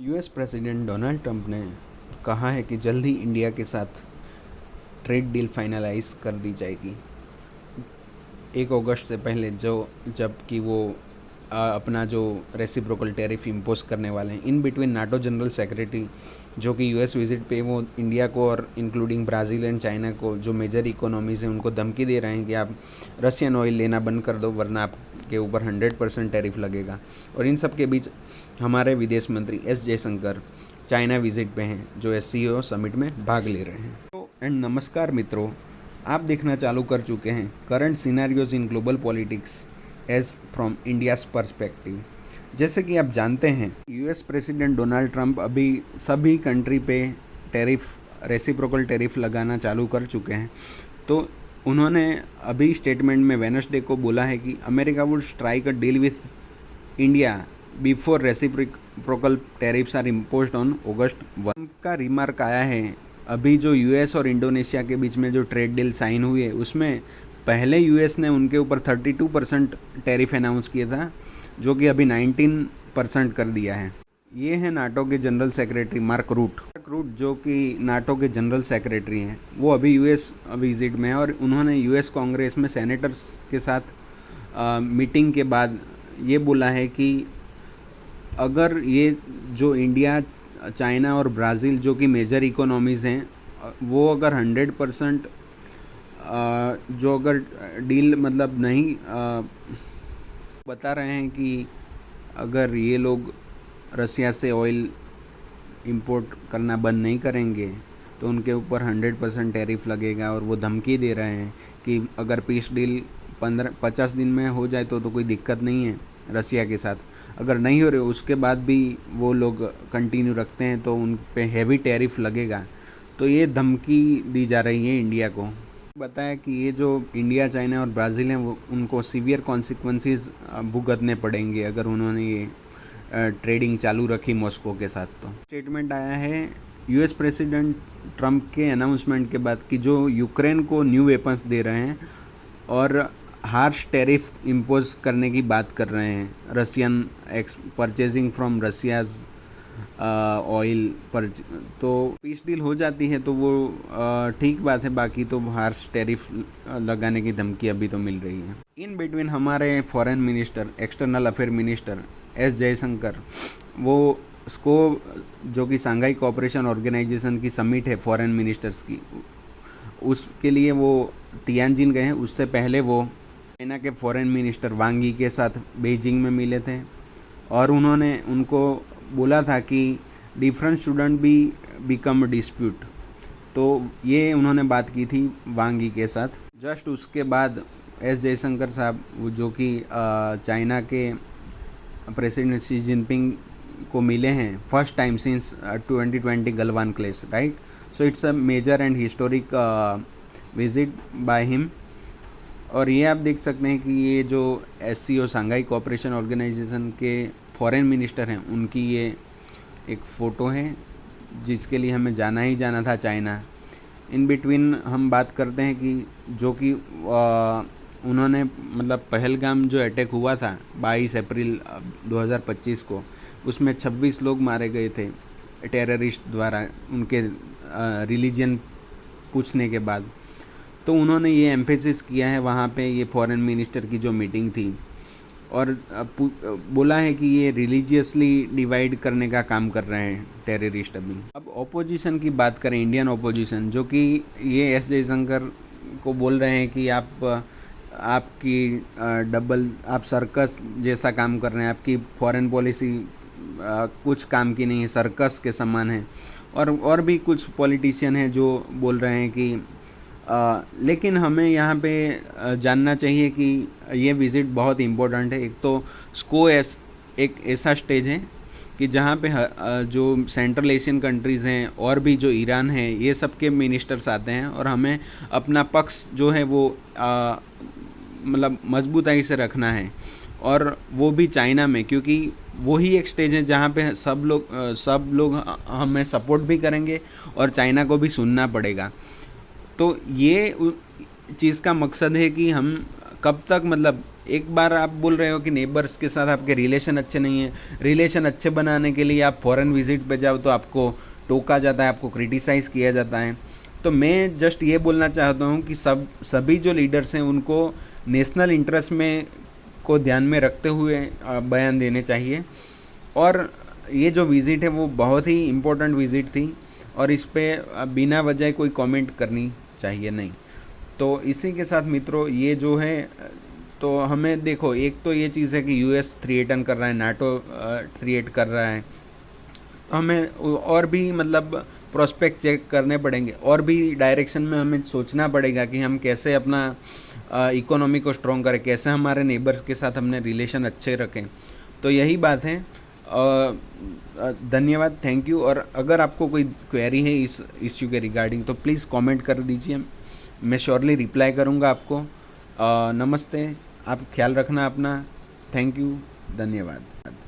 US president Donald Trump ने कहा है कि जल्द ही इंडिया के साथ ट्रेड डील फाइनलाइज कर दी जाएगी 1 अगस्त से पहले, जबकि वो अपना जो रेसिप्रोकल टैरिफ इम्पोज करने वाले हैं। In between NATO general secretary जो कि यूएस विजिट पे वो इंडिया को और इंक्लूडिंग ब्राज़ील एंड चाइना को, जो मेजर इकोनॉमीज़ हैं, उनको धमकी दे रहे हैं कि आप रशियन ऑयल लेना बंद कर दो वरना आपके ऊपर 100% टैरिफ लगेगा। और इन सब के बीच हमारे विदेश मंत्री एस जयशंकर चाइना विजिट पे हैं, जो SCO समिट में भाग ले रहे हैं। तो नमस्कार मित्रों, आप देखना चालू कर चुके हैं current scenarios in global politics as from India's perspective. जैसे कि आप जानते हैं, यूएस प्रेसिडेंट डोनाल्ड ट्रंप अभी सभी कंट्री पे रेसिप्रोकल टैरिफ लगाना चालू कर चुके हैं। तो उन्होंने अभी स्टेटमेंट में वेडनेसडे को बोला है कि America would strike a deal with India before reciprocal tariffs are imposed on August 1 का रिमार्क आया है। अभी जो यूएस और इंडोनेशिया के बीच में जो ट्रेड डील साइन हुई है, उसमें पहले यूएस ने उनके ऊपर 32% टैरिफ अनाउंस किया था, जो कि अभी 19% कर दिया है। ये है नाटो के जनरल सेक्रेटरी मार्क रूट, जो कि नाटो के जनरल सेक्रेटरी हैं। वो अभी यूएस विजिट में है और उन्होंने यूएस कांग्रेस में सेनेटर्स के साथ मीटिंग के बाद ये बोला है कि अगर ये जो इंडिया, चाइना और ब्राज़ील जो कि मेजर इकोनॉमीज़ हैं, वो अगर 100% जो अगर डील मतलब नहीं बता रहे हैं कि अगर ये लोग रसिया से ऑयल इंपोर्ट करना बंद नहीं करेंगे तो उनके ऊपर 100% टैरिफ लगेगा। और वो धमकी दे रहे हैं कि अगर पीस डील 50 दिन में हो जाए तो कोई दिक्कत नहीं है रसिया के साथ। अगर नहीं हो रहे उसके बाद भी वो लोग कंटिन्यू रखते हैं तो उन पे हैवी टैरिफ लगेगा। तो ये धमकी दी जा रही है इंडिया को। बताया कि ये जो इंडिया, चाइना और ब्राज़ील हैं, वो उनको सीवियर कॉन्सिक्वेंसेस भुगतने पड़ेंगे अगर उन्होंने ये ट्रेडिंग चालू रखी मॉस्को के साथ। तो स्टेटमेंट आया है यूएस प्रेसिडेंट ट्रंप के अनाउंसमेंट के बाद कि जो यूक्रेन को न्यू वेपन्स दे रहे हैं और हार्श टैरिफ इम्पोज करने की बात कर रहे हैं, Russian purchasing from Russia's oil पर। तो पीस डील हो जाती है तो वो ठीक बात है, बाकी तो हार्श टैरिफ लगाने की धमकी अभी तो मिल रही है। इन बिटवीन हमारे foreign minister, external affair minister S Jaishankar, वो उसको जो कि शंघाई कोऑपरेशन ऑर्गेनाइजेशन की समिट है फॉरेन मिनिस्टर्स की, उसके लिए वो तियानजिन गए हैं। उससे पहले वो चाइना के फॉरेन मिनिस्टर वांग यी के साथ बीजिंग में मिले थे और उन्होंने उनको बोला था कि डिफरेंट स्टूडेंट भी बिकम डिस्प्यूट। तो ये उन्होंने बात की थी वांग यी के साथ। जस्ट उसके बाद एस जयशंकर साहब, जो कि चाइना के प्रेसिडेंट शी जिनपिंग को मिले हैं first time since 2020 Galwan clash, right. So it's a major and historic visit by him. और ये आप देख सकते हैं कि ये जो SCO शंघाई कोऑपरेशन ऑर्गेनाइजेशन के फॉरेन मिनिस्टर हैं, उनकी ये एक फ़ोटो है जिसके लिए हमें जाना ही जाना था चाइना। इन बिटवीन हम बात करते हैं कि जो कि उन्होंने मतलब पहलगाम जो अटैक हुआ था 22 अप्रैल 2025 को, उसमें 26 लोग मारे गए थे टेररिस्ट द्वारा उनके रिलीजन पूछने के बाद। तो उन्होंने ये एम्फेसिस किया है वहाँ पे, ये फॉरेन मिनिस्टर की जो मीटिंग थी, और बोला है कि ये रिलीजियसली डिवाइड करने का काम कर रहे हैं टेररिस्ट अभी। अब ऑपोजिशन की बात करें, इंडियन ऑपोजिशन, जो कि ये एस जयशंकर को बोल रहे हैं कि आप सर्कस जैसा काम कर रहे हैं, आपकी फॉरेन पॉलिसी कुछ काम की नहीं है, सर्कस के समान है। और भी कुछ पॉलिटिशियन हैं जो बोल रहे हैं कि लेकिन हमें यहाँ पे जानना चाहिए कि ये विज़िट बहुत इम्पोर्टेंट है। एक तो स्को एक ऐसा स्टेज है कि जहाँ पे जो सेंट्रल एशियन कंट्रीज़ हैं और भी जो ईरान है, ये सब के मिनिस्टर्स आते हैं और हमें अपना पक्ष जो है वो मतलब मजबूताई से रखना है। और वो भी चाइना में, क्योंकि वही एक स्टेज है जहाँ पे सब लोग हमें सपोर्ट भी करेंगे और चाइना को भी सुनना पड़ेगा। तो ये चीज़ का मकसद है कि हम कब तक, मतलब एक बार आप बोल रहे हो कि नेबर्स के साथ आपके रिलेशन अच्छे नहीं हैं, रिलेशन अच्छे बनाने के लिए आप फॉरेन विजिट पे जाओ तो आपको टोका जाता है, आपको क्रिटिसाइज़ किया जाता है। तो मैं जस्ट ये बोलना चाहता हूँ कि सभी जो लीडर्स हैं उनको नेशनल इंटरेस्ट में को ध्यान में रखते हुए बयान देने चाहिए। और ये जो विज़िट है वो बहुत ही इम्पोर्टेंट विज़िट थी और इस पे बिना वजह कोई कमेंट करनी चाहिए नहीं। तो इसी के साथ मित्रों ये जो है, तो हमें देखो, एक तो ये चीज़ है कि यूएस थ्रेटन कर रहा है, नाटो थ्रेट कर रहा है, तो हमें और भी मतलब प्रोस्पेक्ट चेक करने पड़ेंगे, और भी डायरेक्शन में हमें सोचना पड़ेगा कि हम कैसे अपना इकोनॉमी को स्ट्रॉन्ग करें, कैसे हमारे नेबर्स के साथ हमने रिलेशन अच्छे रखें। तो यही बात है। धन्यवाद, थैंक यू। और अगर आपको कोई क्वेरी है इस इश्यू के रिगार्डिंग तो प्लीज़ कमेंट कर दीजिए, मैं श्योरली रिप्लाई करूँगा आपको। नमस्ते, आप ख्याल रखना अपना। थैंक यू, धन्यवाद।